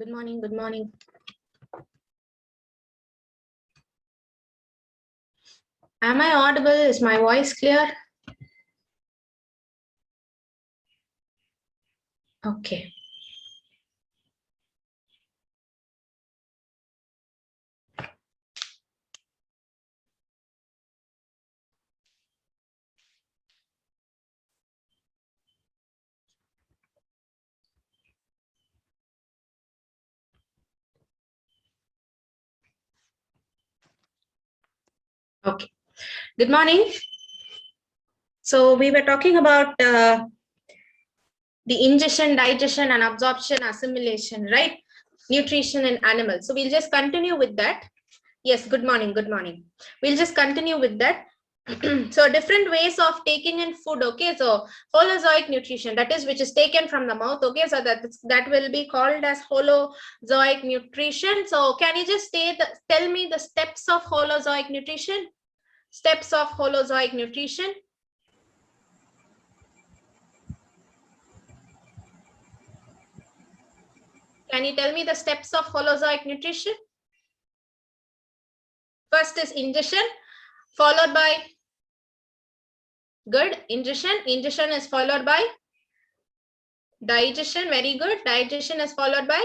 Good morning. Good morning. Am I audible? Is my voice clear? Okay. Okay. Good morning. So we were talking about the ingestion, digestion, and absorption, assimilation, right? Nutrition in animals. So we'll just continue with that. Yes. Good morning. Good morning. We'll just continue with that. So different ways of taking in food. Okay, so holozoic nutrition, that is which is taken from the mouth. Okay, so that will be called as holozoic nutrition. So can you just tell me the steps of holozoic nutrition? Steps of holozoic nutrition. Can you tell me the steps of holozoic nutrition? First is ingestion, followed by good ingestion. Ingestion is followed by digestion. Very good. Digestion is followed by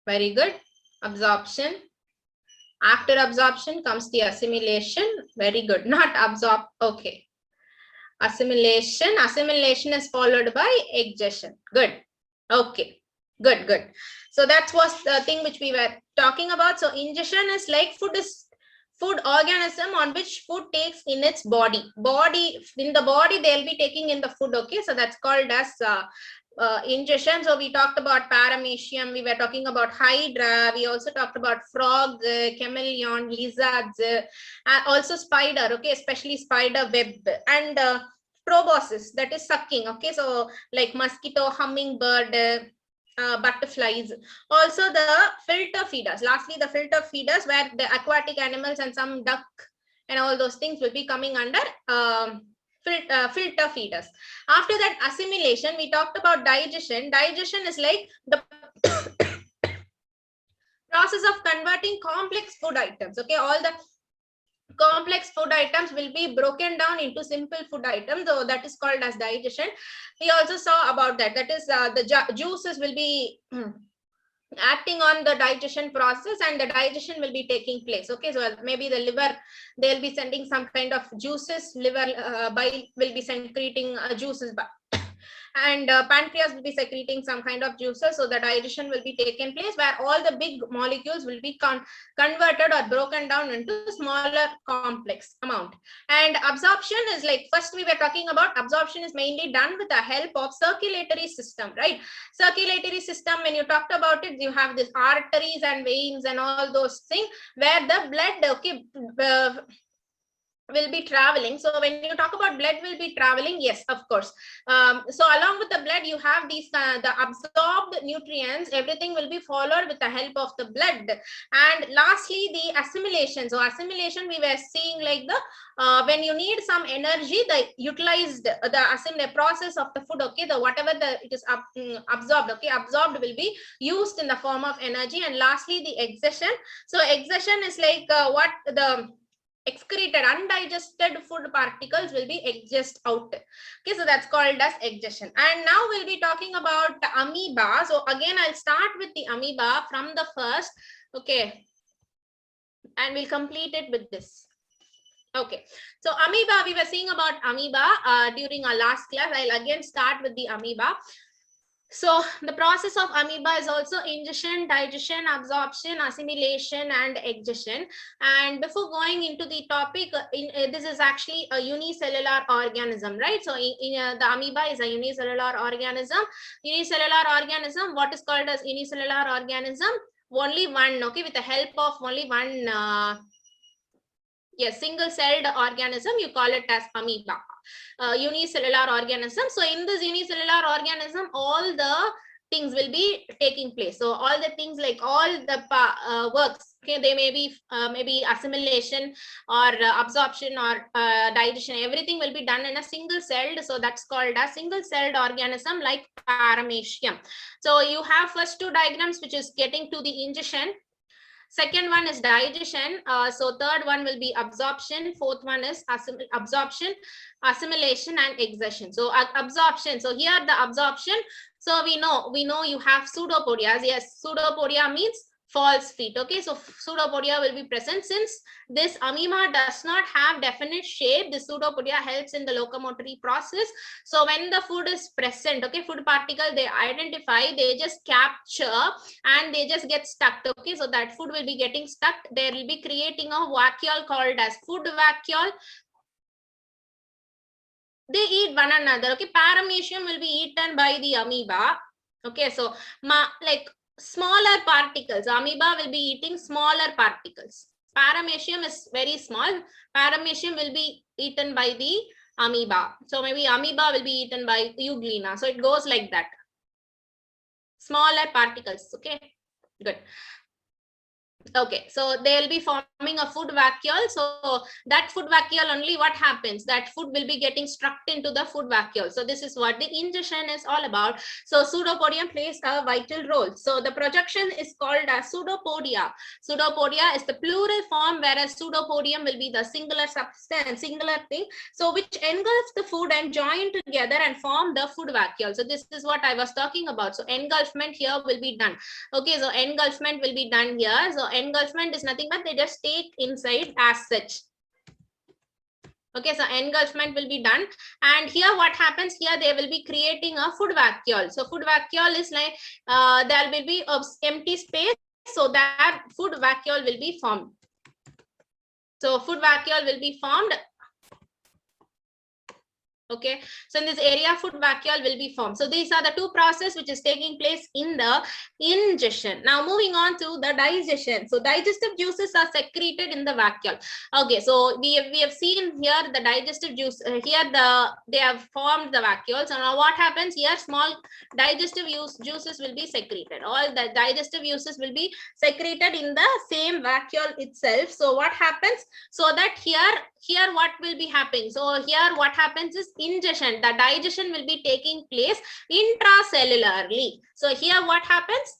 very good absorption. After absorption comes the assimilation. Very good. Not absorb. Okay. Assimilation. Assimilation is followed by exgestion. Good. Okay. Good, good. So that was the thing which we were talking about. So ingestion is like food organism on which food takes in its body. In the body, they'll be taking in the food. Okay. So that's called as ingestion. So we talked about paramecium, we were talking about hydra, we also talked about frog, chameleon, lizards, also spider. Okay, especially spider web, and proboscis, that is sucking. Okay, so like mosquito, hummingbird, butterflies. Also the filter feeders. Lastly, the filter feeders, where the aquatic animals and some duck and all those things will be coming under filter feeders. After that, assimilation, we talked about digestion. Digestion is like the process of converting complex food items. Okay, all the complex food items will be broken down into simple food items, so that is called as digestion. We also saw about that. That is the juices will be acting on the digestion process, and the digestion will be taking place. Okay, so maybe the liver, they'll be sending some kind of juices. Liver bile will be secreting juices, and pancreas will be secreting some kind of juices. So the digestion will be taken place, where all the big molecules will be converted or broken down into smaller complex amount. And absorption is like, first we were talking about absorption is mainly done with the help of circulatory system, right? Circulatory system, when you talked about it, you have this arteries and veins and all those things, where the blood, okay, will be traveling. So when you talk about blood will be traveling, yes, of course. So along with the blood, you have these the absorbed nutrients. Everything will be followed with the help of the blood. And lastly, the assimilation. So assimilation, we were seeing like the when you need some energy, the utilized the process of the food. Okay, the whatever it is absorbed. Okay, absorbed will be used in the form of energy. And lastly, the exgestion. So exgestion is like what the excreted undigested food particles will be exgested out. Okay, so that's called as exgestion. And now we'll be talking about amoeba. So again, I'll start with the amoeba from the first. Okay, and we'll complete it with this. Okay, so amoeba, we were seeing about amoeba during our last class. I'll again start with the amoeba. So the process of amoeba is also ingestion, digestion, absorption, assimilation, and exgestion. And before going into the topic, this is actually a unicellular organism, right? So the amoeba is a unicellular organism. Unicellular organism, what is called as unicellular organism? Only one, okay, with the help of only one yes, single-celled organism, you call it as amoeba. Unicellular organism. So in this unicellular organism, all the things will be taking place. So all the things, like all the works, okay, they may be maybe assimilation or absorption or digestion, everything will be done in a single celled. So that's called a single celled organism like paramecium. So you have first two diagrams, which is getting to the ingestion. Second one is digestion. So third one will be absorption. Fourth one is absorption, assimilation, and exertion. So absorption. So here the absorption. So we know you have pseudopodias. Yes, pseudopodia means false feet. Okay, so pseudopodia will be present. Since this amoeba does not have definite shape, the pseudopodia helps in the locomotory process. So when the food is present, okay, food particle they identify, they just capture and they just get stuck. Okay, so that food will be getting stuck. There will be creating a vacuole called as food vacuole. They eat one another. Okay, paramecium will be eaten by the amoeba. Okay, so like smaller particles, amoeba will be eating smaller particles. Paramecium is very small. Paramecium will be eaten by the amoeba. So maybe amoeba will be eaten by euglena. So it goes like that. Smaller particles. Okay, good. Okay, so they'll be forming a food vacuole. So that food vacuole only, what happens? That food will be getting struck into the food vacuole. So this is what the ingestion is all about. So pseudopodium plays a vital role. So the projection is called as pseudopodia. Pseudopodia is the plural form, whereas pseudopodium will be the singular substance, singular thing. So which engulfs the food and join together and form the food vacuole. So this is what I was talking about. So engulfment here will be done. Okay, so engulfment will be done here. So engulfment is nothing but they just take inside as such. Okay, so engulfment will be done, and here what happens, here they will be creating a food vacuole. So food vacuole is like there will be empty space, so that food vacuole will be formed. So food vacuole will be formed. Okay, so in this area food vacuole will be formed. So these are the two processes which is taking place in the ingestion. Now moving on to the digestion. So digestive juices are secreted in the vacuole. Okay, so we have seen here the digestive juice, here they have formed the vacuole. So now what happens here, small digestive juices will be secreted. All the digestive juices will be secreted in the same vacuole itself. So what happens, so that here what will be happening, so here what happens is ingestion, the digestion will be taking place intracellularly. So here what happens,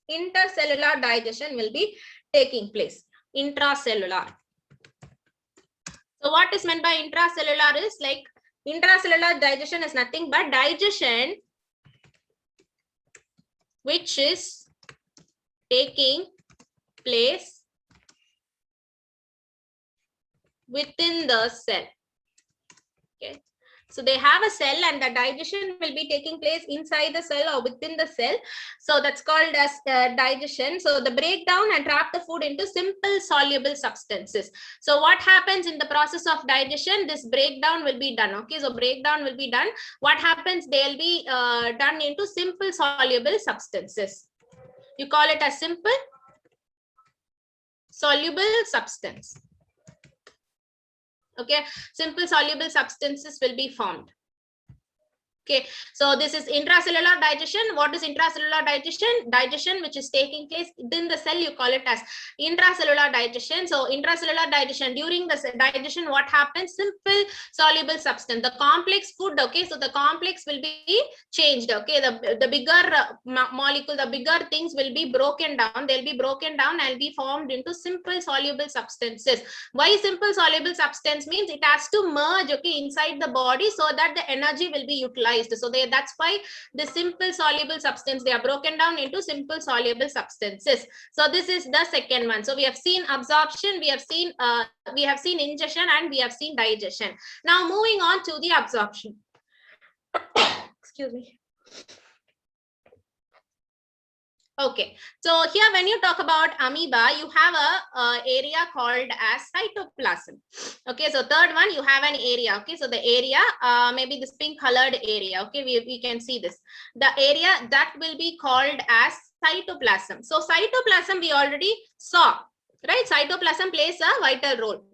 intercellular digestion will be taking place, intracellular. So what is meant by intracellular is like, intracellular digestion is nothing but digestion which is taking place within the cell. Okay, so they have a cell and the digestion will be taking place inside the cell or within the cell. So that's called as digestion. So the breakdown and trap the food into simple soluble substances. So what happens in the process of digestion, this breakdown will be done. Okay, so breakdown will be done. What happens, they'll be done into simple soluble substances. You call it a simple soluble substance. Okay, simple soluble substances will be formed. Okay, so this is intracellular digestion. What is intracellular digestion? Digestion which is taking place within the cell, you call it as intracellular digestion. So intracellular digestion, during the digestion, what happens? Simple soluble substance, the complex food. Okay, so the complex will be changed. Okay, the bigger molecule, the bigger things will be broken down. They'll be broken down and be formed into simple soluble substances. Why simple soluble substance? Means it has to merge, okay, inside the body so that the energy will be utilized. So that's why the simple soluble substance, they are broken down into simple soluble substances. So this is the second one. So we have seen absorption, we have seen ingestion, and we have seen digestion. Now moving on to the absorption. Excuse me. Okay, so here when you talk about amoeba, you have a area called as cytoplasm. Okay, so third one, you have an area. Okay, so the area, maybe this pink colored area. Okay, we can see this. The area that will be called as cytoplasm. So cytoplasm we already saw, right? Cytoplasm plays a vital role.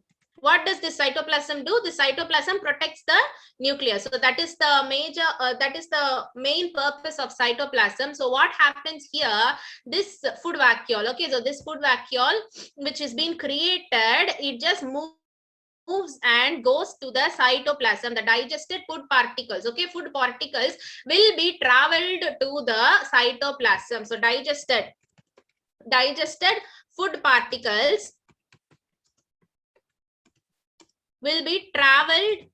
What does this cytoplasm do? The cytoplasm protects the nucleus. So that is the major, that is the main purpose of cytoplasm. So what happens here? This food vacuole, okay, so this food vacuole which is being created, it just moves and goes to the cytoplasm. The digested food particles, okay, food particles will be traveled to the cytoplasm. So digested food particles will be traveled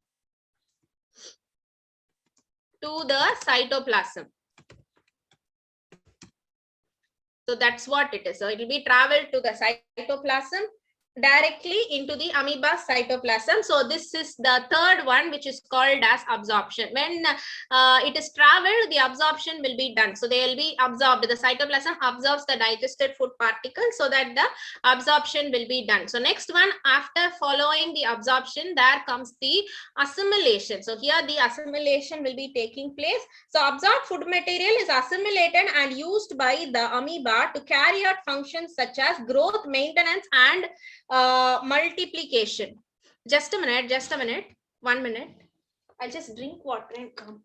to the cytoplasm. So that's what it is. So it will be traveled to the cytoplasm directly into the amoeba cytoplasm. So this is the third one, which is called as absorption. When it is traveled, the absorption will be done. So they will be absorbed. The cytoplasm absorbs the digested food particles so that the absorption will be done. So next one, after following the absorption, there comes the assimilation. So here the assimilation will be taking place. So absorbed food material is assimilated and used by the amoeba to carry out functions such as growth, maintenance, and multiplication. Just a minute, 1 minute. I'll just drink water and come.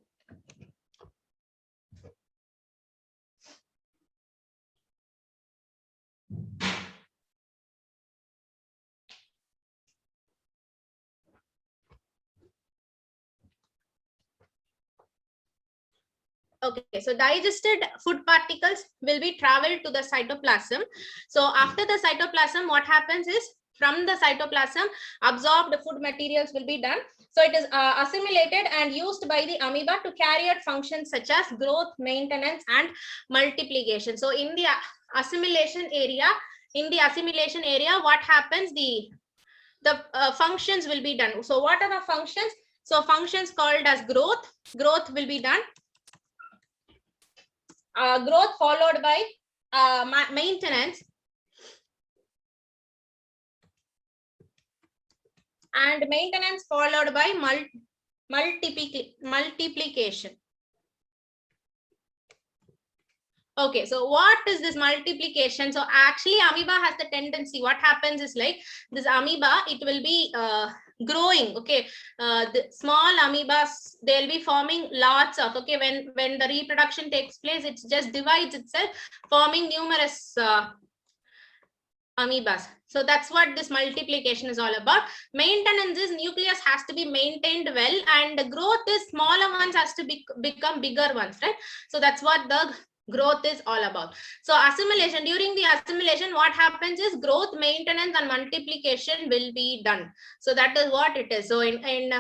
Okay, so digested food particles will be traveled to the cytoplasm. So after the cytoplasm, what happens is, from the cytoplasm, absorbed food materials will be done. So it is assimilated and used by the amoeba to carry out functions such as growth, maintenance, and multiplication. So in the assimilation area, what happens? The functions will be done. So what are the functions? So functions called as growth will be done. Growth followed by maintenance, and maintenance followed by multiplication. Okay, so what is this multiplication? So actually amoeba has the tendency, what happens is, like, this amoeba, it will be growing, okay, the small amoebas, they'll be forming lots of, okay, when the reproduction takes place, it just divides itself, forming numerous amoebas. So that's what this multiplication is all about. Maintenance is nucleus has to be maintained well, and growth is smaller ones has to become bigger ones, right? So that's what the growth is all about. So assimilation, during the assimilation, what happens is growth, maintenance, and multiplication will be done. So that is what it is. So in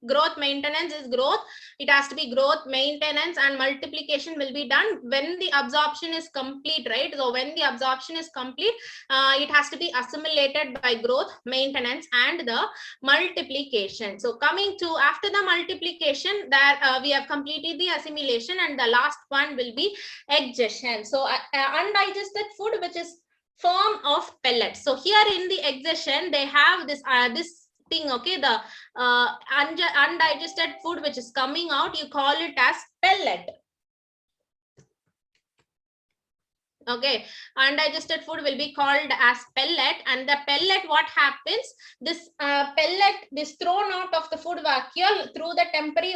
growth maintenance is growth, it has to be growth, maintenance, and multiplication will be done when the absorption is complete, right? So when the absorption is complete, it has to be assimilated by growth, maintenance, and the multiplication. So coming to after the multiplication, that we have completed the assimilation, and the last one will be exgestion. So undigested food, which is form of pellets. So here in the exgestion, they have this thing, okay, the undigested food which is coming out, you call it as pellet. Okay, undigested food will be called as pellet, and the pellet, what happens, this pellet is thrown out of the food vacuole through the temporary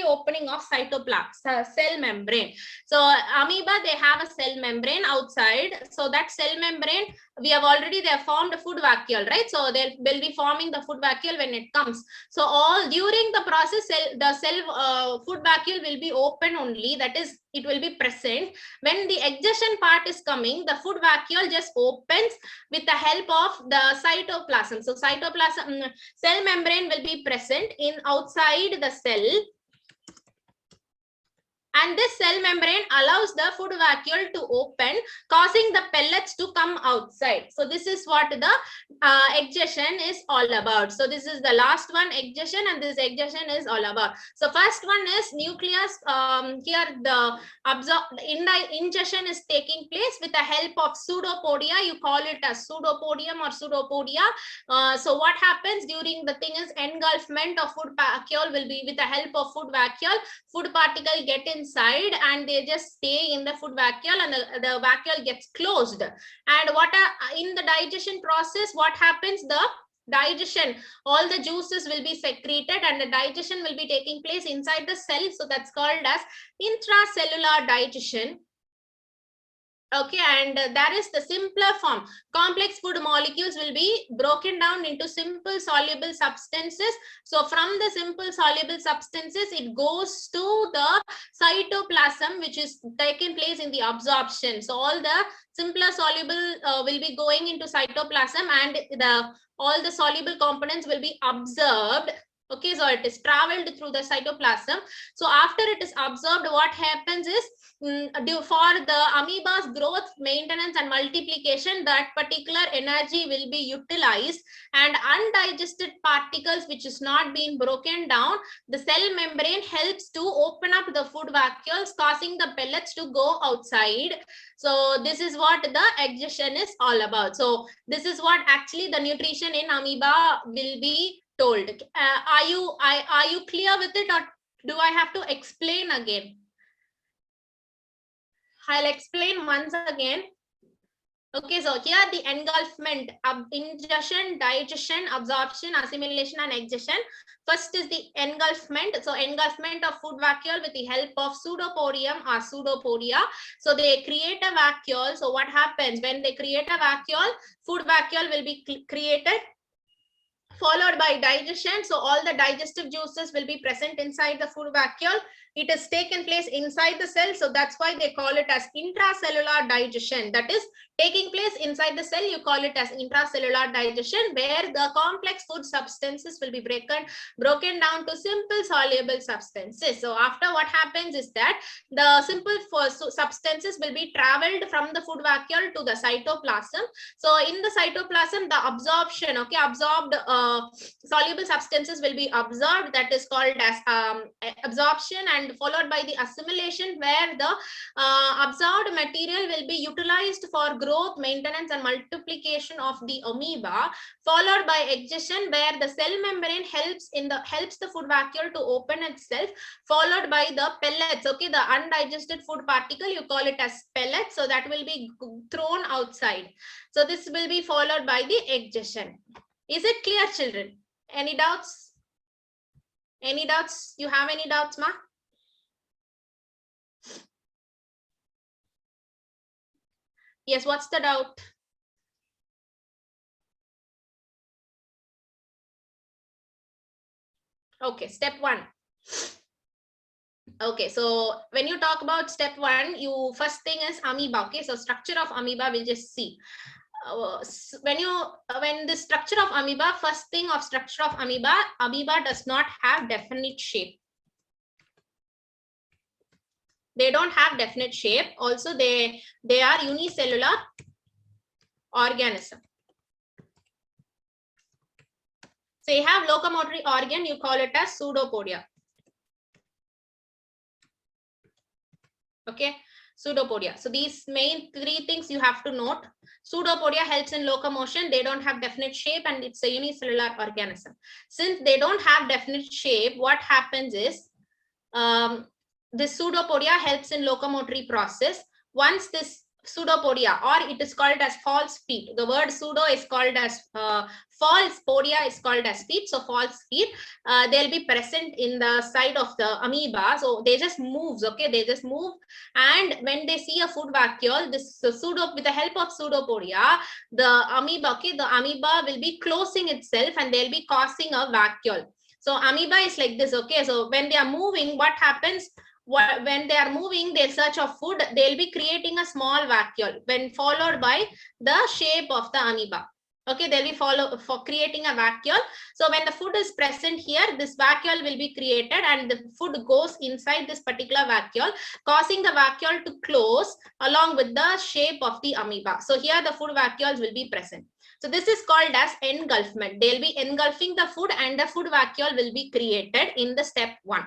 opening of cytoplasm cell membrane. So amoeba, they have a cell membrane outside. So that cell membrane, we have already, they have formed a food vacuole, right? So they will be forming the food vacuole when it comes. So all during the process, the food vacuole will be open only, that is, it will be present. When the exgestion part is coming, the food vacuole just opens with the help of the cytoplasm. So cytoplasm, cell membrane will be present in outside the cell, and this cell membrane allows the food vacuole to open, causing the pellets to come outside. So this is what the exgestion is all about. So this is the last one, exgestion, and this exgestion is all about. So first one is nucleus. Here the ingestion is taking place with the help of pseudopodia. You call it as pseudopodium or pseudopodia. So what happens during the thing is engulfment of food vacuole will be with the help of food vacuole. Food particle get inside and they just stay in the food vacuole, and the vacuole gets closed. And what in the digestion process, what happens, the digestion, all the juices will be secreted and the digestion will be taking place inside the cell. So that's called as intracellular digestion. Okay, and that is the simpler form. Complex food molecules will be broken down into simple soluble substances. So from the simple soluble substances, it goes to the cytoplasm, which is taking place in the absorption. So all the simpler soluble will be going into cytoplasm, and all the soluble components will be absorbed. Okay, so it is traveled through the cytoplasm. So after it is absorbed, what happens is, for the amoeba's growth, maintenance and multiplication, that particular energy will be utilized, and undigested particles which is not being broken down, the cell membrane helps to open up the food vacuoles, causing the pellets to go outside. So this is what the exgestion is all about. So this is what actually the nutrition in amoeba will be told. Are you clear with it, or do I have to explain again? I'll explain once again. Okay, so here the engulfment, ingestion, digestion, absorption, assimilation, and exgestion. First is the engulfment. So engulfment of food vacuole with the help of pseudopodium or pseudopodia. So they create a vacuole. So what happens when they create a vacuole? Food vacuole will be created, followed by digestion. So all the digestive juices will be present inside the food vacuole. It has taken place inside the cell. So that's why they call it as intracellular digestion. That is taking place inside the cell. You call it as intracellular digestion, where the complex food substances will be broken down to simple soluble substances. So after, what happens is that the simple substances will be traveled from the food vacuole to the cytoplasm. So in the cytoplasm, the absorption, okay, absorbed soluble substances will be absorbed. That is called as absorption, and followed by the assimilation, where the absorbed material will be utilized for growth, maintenance and multiplication of the amoeba, followed by exgestion, where the cell membrane helps the food vacuole to open itself, followed by the pellets. Okay, the undigested food particle, you call it as pellets, so that will be thrown outside. So this will be followed by the exgestion. Is it clear, children? Any doubts? Any doubts? You have any doubts, ma? Yes, what's the doubt? Okay, step 1. Okay, so when you talk about step 1, you first thing is amoeba. Okay, so structure of amoeba, we'll just see. When the structure of amoeba, first thing of structure of amoeba does not have definite shape. They don't have definite shape. Also, they are unicellular organism. So you have locomotory organ, you call it as pseudopodia. Okay, pseudopodia. So these main 3 things you have to note. Pseudopodia helps in locomotion. They don't have definite shape, and it's a unicellular organism. Since they don't have definite shape, what happens is, this pseudopodia helps in locomotory process. Once this pseudopodia, or it is called as false feet. The word pseudo is called as false, podia is called as feet. So false feet, they'll be present in the side of the amoeba. So they just moves. Okay, they just move, and when they see a food vacuole, this with the help of pseudopodia, the amoeba, okay, the amoeba will be closing itself, and they'll be causing a vacuole. So amoeba is like this. Okay, so when they are moving, what happens? When they are moving, they search of food, they'll be creating a small vacuole, when followed by the shape of the amoeba. Okay, they'll be creating a vacuole. So when the food is present here, this vacuole will be created, and the food goes inside this particular vacuole, causing the vacuole to close along with the shape of the amoeba. So here the food vacuoles will be present. So this is called as engulfment. They'll be engulfing the food, and the food vacuole will be created in the step 1.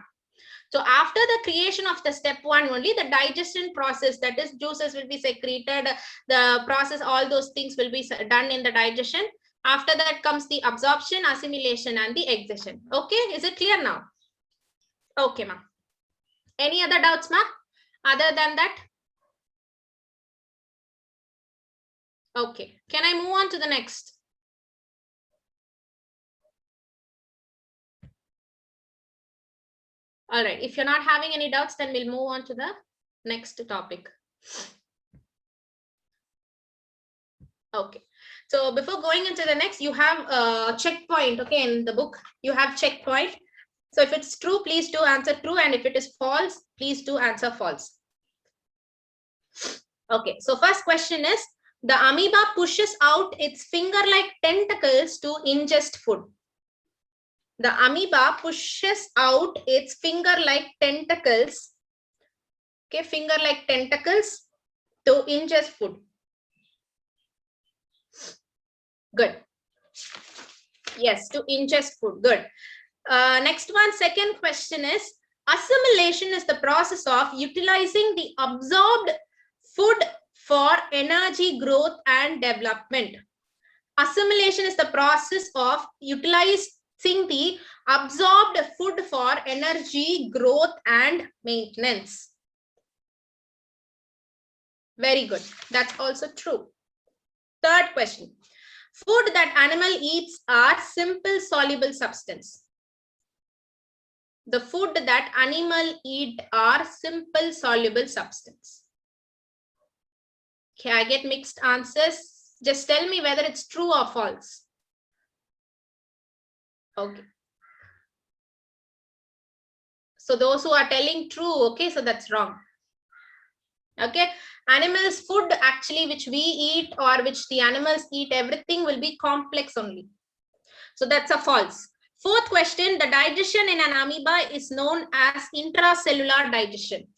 So after the creation of the step 1 only, the digestion process, that is juices will be secreted, the process, all those things will be done in the digestion. After that comes the absorption, assimilation and the exgestion. Okay, is it clear now? Okay, ma'am. Any other doubts, ma'am? Other than that? Okay, can I move on to the next? All right. If you're not having any doubts, then we'll move on to the next topic. Okay. So before going into the next, you have a checkpoint. Okay, in the book, you have checkpoint. So if it's true, please do answer true. And if it is false, please do answer false. Okay. So first question is, the amoeba pushes out its finger-like tentacles to ingest food. The amoeba pushes out its finger-like tentacles. Okay, finger-like tentacles to ingest food. Good. Yes, to ingest food. Good. Next one, second question is, assimilation is the process of utilizing the absorbed food for energy growth and development. Assimilation is the process of utilizing the absorbed food for energy growth and maintenance. Very good. That's also true. Third question. Food that animal eats are simple soluble substance. The food that animal eat are simple soluble substance. Okay, I get mixed answers. Just tell me whether it's true or false. Okay. So those who are telling true, okay, so that's wrong. Okay, animals food actually which we eat or which the animals eat, everything will be complex only. So that's a false. Fourth question, the digestion in an amoeba is known as intracellular digestion.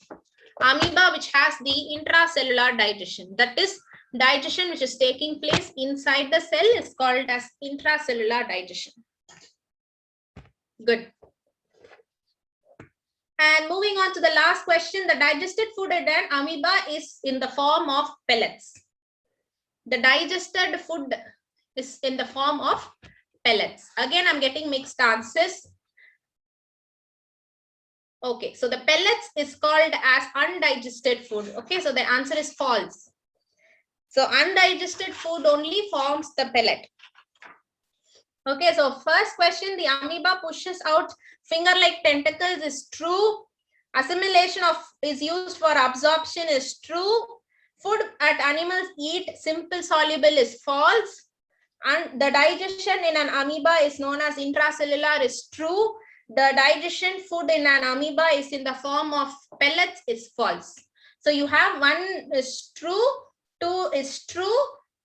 Amoeba which has the intracellular digestion, that is digestion which is taking place inside the cell is called as intracellular digestion. Good. And moving on to the last question, the digested food in an amoeba is in the form of pellets. The digested food is in the form of pellets. Again, I'm getting mixed answers. Okay, so the pellets is called as undigested food. Okay, so the answer is false. So undigested food only forms the pellet. Okay, so first question, the amoeba pushes out finger-like tentacles is true. Assimilation is used for absorption is true. Food that animals eat simple soluble is false. And the digestion in an amoeba is known as intracellular is true. The digestion food in an amoeba is in the form of pellets is false. So you have 1 is true, 2 is true,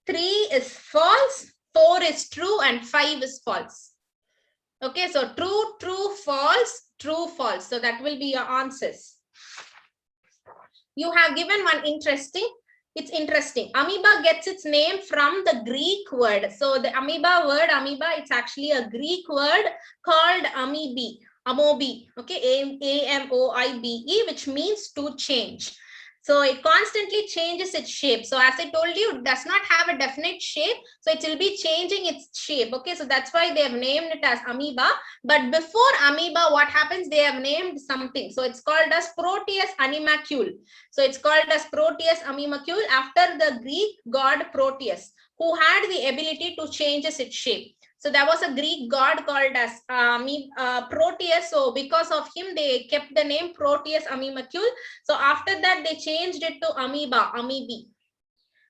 3 is false, 4 is true, and 5 is false. Okay, so true, true, false, true, false. So that will be your answers. You have given one interesting. It's interesting. Amoeba gets its name from the Greek word. So the amoeba word, amoeba, it's actually a Greek word called amoebe. Amoebe, okay, A-M-O-I-B-E, which means to change. So it constantly changes its shape. So as I told you, it does not have a definite shape. So it will be changing its shape. Okay, so that's why they have named it as amoeba. But before amoeba, what happens? They have named something. So it's called as Proteus animalcule. So it's called as Proteus animalcule after the Greek god Proteus, who had the ability to change its shape. So there was a Greek god called as Proteus. So because of him, they kept the name Proteus animalcule. So after that, they changed it to amoeba, amoebe.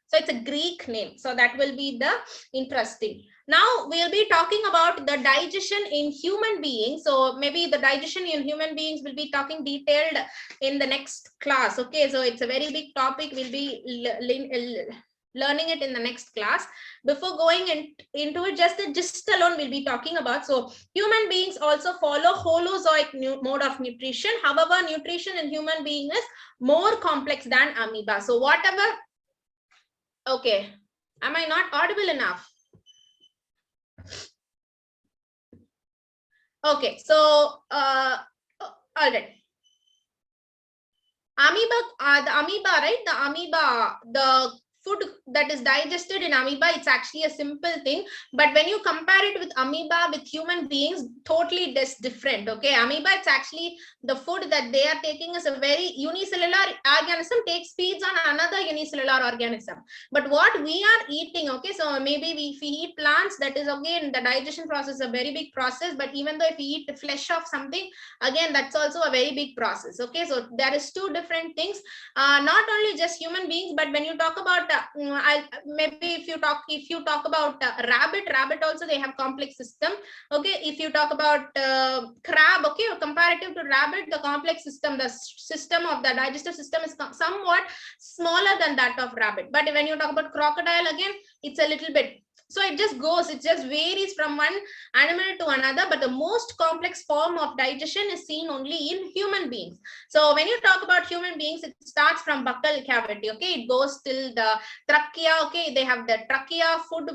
So it's a Greek name. So that will be the interesting. Now we'll be talking about the digestion in human beings. So maybe the digestion in human beings will be talking detailed in the next class. Okay, so it's a very big topic. We'll be learning it in the next class. Before going into it, just the gist alone we'll be talking about. So human beings also follow Holozoic mode of nutrition. However, nutrition in human being is more complex than amoeba. So whatever. Okay, am I not audible enough? Okay, so all right. Amoeba, the amoeba, right? The amoeba, the food that is digested in amoeba, it's actually a simple thing. But when you compare it with amoeba with human beings, totally different. Okay, amoeba, it's actually the food that they are taking is a very unicellular organism, takes feeds on another unicellular organism. But what we are eating, okay, so maybe if we eat plants, that is again the digestion process is a very big process. But even though if we eat the flesh of something, again that's also a very big process. Okay, so there is two different things, not only just human beings, but when you talk about maybe if you talk about rabbit also, they have complex system. Okay, if you talk about crab, okay, comparative to rabbit, the complex system, the system of the digestive system is somewhat smaller than that of rabbit. But when you talk about crocodile, again, it's a little bit, so it just varies from one animal to another, but the most complex form of digestion is seen only in human beings. So when you talk about human beings, it starts from buccal cavity. Okay, it goes till the trachea. Okay, they have the trachea, food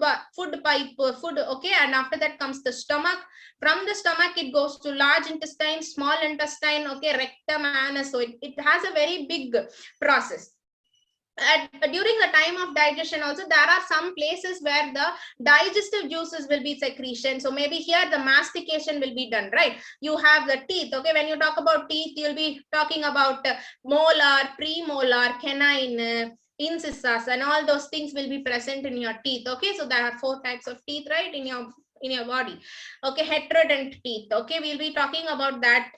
pipe, food. Okay, and after that comes the stomach. From the stomach, it goes to large intestine, small intestine. Okay, rectum, anus. So it has a very big process. During the time of digestion also, there are some places where the digestive juices will be secretion. So maybe here the mastication will be done, right? You have the teeth. Okay, when you talk about teeth, you'll be talking about molar, premolar, canine, incisors, and all those things will be present in your teeth. Okay, so there are 4 types of teeth, right, in your body. Okay, heterodont teeth. Okay, we'll be talking about that.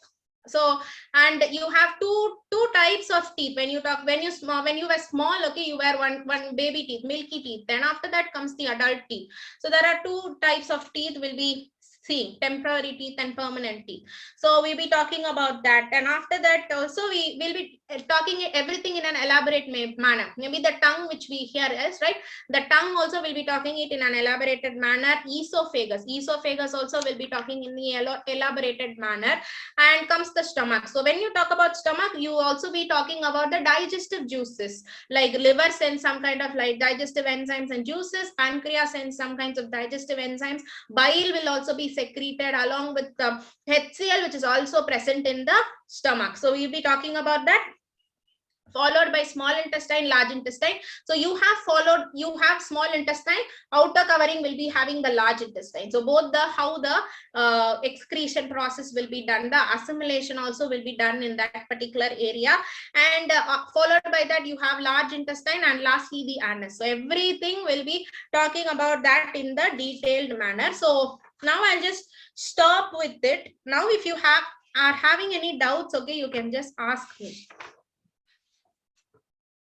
So, and you have two types of teeth. When you were small, okay, you wear one baby teeth, milky teeth. Then after that comes the adult teeth. So there are 2 types of teeth will be seen, temporary teeth and permanent teeth. So we'll be talking about that. And after that also we will be talking everything in an elaborate manner. Maybe the tongue, which we hear is, right, the tongue also will be talking it in an elaborated manner. Esophagus also will be talking in the elaborated manner. And comes the stomach. So when you talk about stomach, you also be talking about the digestive juices, like liver sends some kind of like digestive enzymes and juices, pancreas sends some kinds of digestive enzymes, bile will also be secreted along with the HCl, which is also present in the stomach. So we'll be talking about that, followed by small intestine, large intestine. So you have small intestine, outer covering will be having the large intestine. So both how the excretion process will be done, the assimilation also will be done in that particular area. And followed by that, you have large intestine, and lastly the anus. So everything will be talking about that in the detailed manner. So now I'll just stop with it. Now if you are having any doubts, okay, you can just ask me.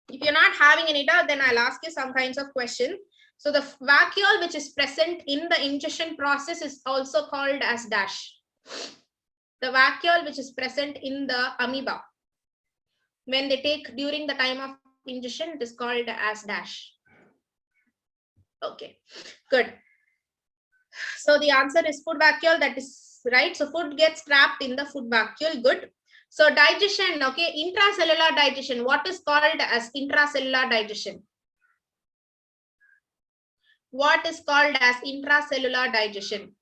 If you're not having any doubt, then I'll ask you some kinds of questions. So the vacuole which is present in the ingestion process is also called as dash. The vacuole which is present in the amoeba, when they take during the time of ingestion, it is called as dash. Okay, good. So the answer is food vacuole, that is right. So food gets trapped in the food vacuole. Good. So digestion, okay, intracellular digestion. What is called as intracellular digestion? What is called as intracellular digestion?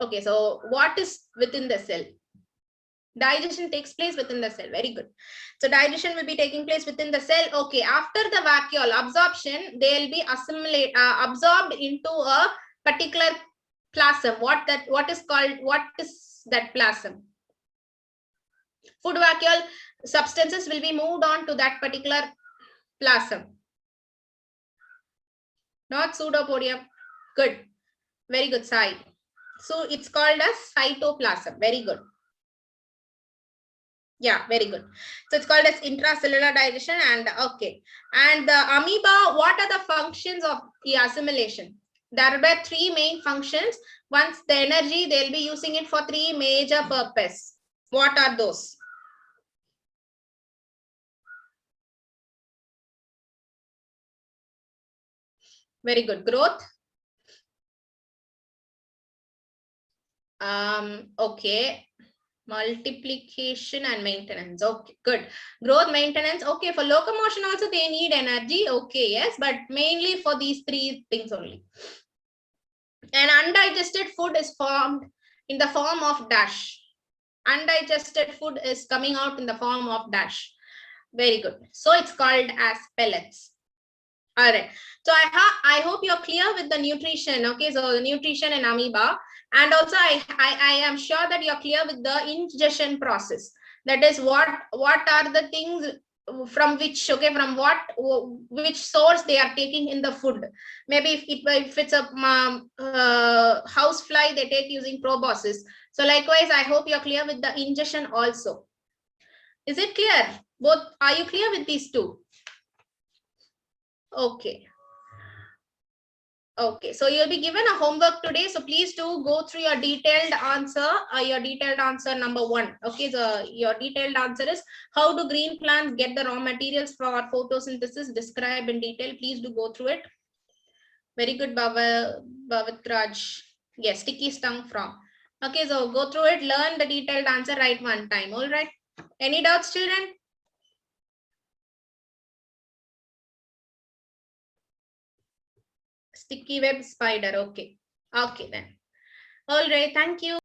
Okay, so what is within the cell? Digestion takes place within the cell. Very good. So digestion will be taking place within the cell. Okay, after the vacuole absorption, they will be absorbed into a particular plasm. What is that plasm? Food vacuole substances will be moved on to that particular plasm. Not pseudopodium. Good. Very good, Sai. So it's called as cytoplasm. Very good. Yeah, very good. So it's called as intracellular digestion. And okay. And the amoeba, what are the functions of the assimilation? There were 3 main functions. Once the energy, they'll be using it for 3 major purposes. What are those? Very good. Growth. Okay. Multiplication and maintenance. Okay, good. Growth, maintenance. Okay, for locomotion also they need energy. Okay, yes, but mainly for these 3 things only. And undigested food is formed in the form of dash. undigested food is coming out in the form of dash. Very good. So it's called as pellets. All right. So I hope you're clear with the nutrition. Okay. So the nutrition in amoeba. And also I am sure that you're clear with the ingestion process. That is what are the things from which, okay, from which source they are taking in the food. Maybe if it's a house fly, they take using proboscis. So likewise, I hope you're clear with the ingestion also. Is it clear? Both, are you clear with these two? Okay. Okay, so you'll be given a homework today. So please do go through your detailed answer number 1. Okay, so your detailed answer is how do green plants get the raw materials for photosynthesis? Describe in detail. Please do go through it. Very good, Bhavitraj. Yes, sticky stung frog. Okay, so go through it, learn the detailed answer, write one time. All right. Any doubts, children? Sticky web spider. Okay. Okay then. All right. Thank you.